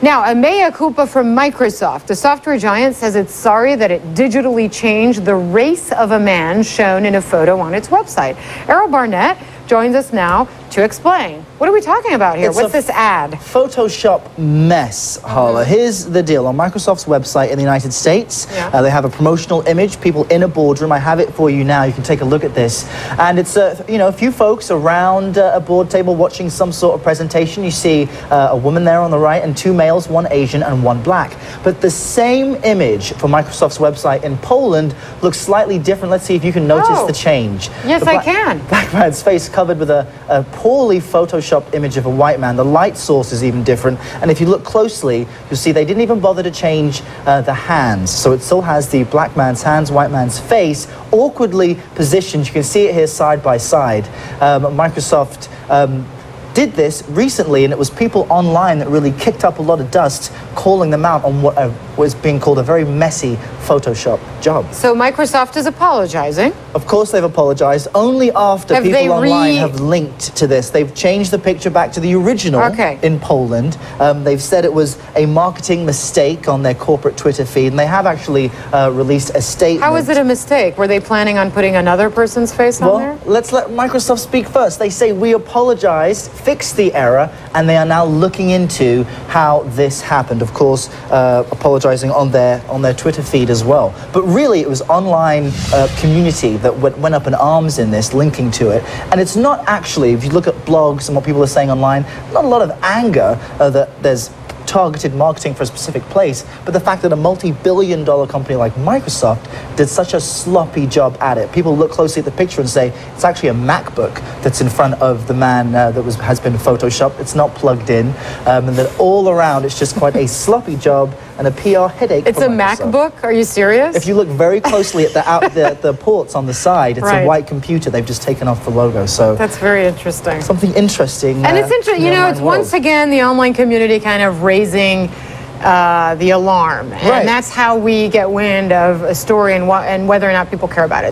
Now, a Mea Culpa from Microsoft. The software giant says it's sorry that it digitally changed the race of a man shown in a photo on its website. Errol Barnett joins us now to explain. What are we talking about here? What's this ad? Photoshop mess, Hala. Here's the deal. On Microsoft's website in the United States, they have a promotional image, people in a boardroom. I have it for you now. You can take a look at this. And it's, a few folks around a board table watching some sort of presentation. You see a woman there on the right and two males, one Asian and one black. But the same image for Microsoft's website in Poland looks slightly different. Let's see if you can notice the change. Yes, I can. Black man's face covered with a poorly photoshopped image of a white man. The light source is even different, and if you look closely, you'll see they didn't even bother to change the hands. So it still has the black man's hands, white man's face, awkwardly positioned. You can see it here side by side. Microsoft did this recently, and it was people online that really kicked up a lot of dust, calling them out on what was being called a very messy Photoshop job. So Microsoft is apologizing. Of course they've apologized, only after people online have linked to this. They've changed the picture back to the original in Poland. They've said it was a marketing mistake on their corporate Twitter feed, and they have actually released a statement. How is it a mistake? Were they planning on putting another person's face on there? Well, let's let Microsoft speak first. They say, we apologized, fixed the error, and they are now looking into how this happened. Of course, apologizing on their Twitter feed as well. But really, it was online community that went up in arms in this, linking to it. And it's not actually, if you look at blogs and what people are saying online, not a lot of anger that there's targeted marketing for a specific place, but the fact that a multi-billion-dollar company like Microsoft did such a sloppy job at it. People look closely at the picture and say it's actually a MacBook that's in front of the man that has been photoshopped. It's not plugged in, and that all around it's just quite a sloppy job and a PR headache. It's a MacBook? Are you serious? If you look very closely at the ports on the side, it's a white computer. They've just taken off the logo. So that's very interesting. Something interesting. And it's interesting. You know, it's once again the online community kind of raising the alarm, and that's how we get wind of a story and whether or not people care about it.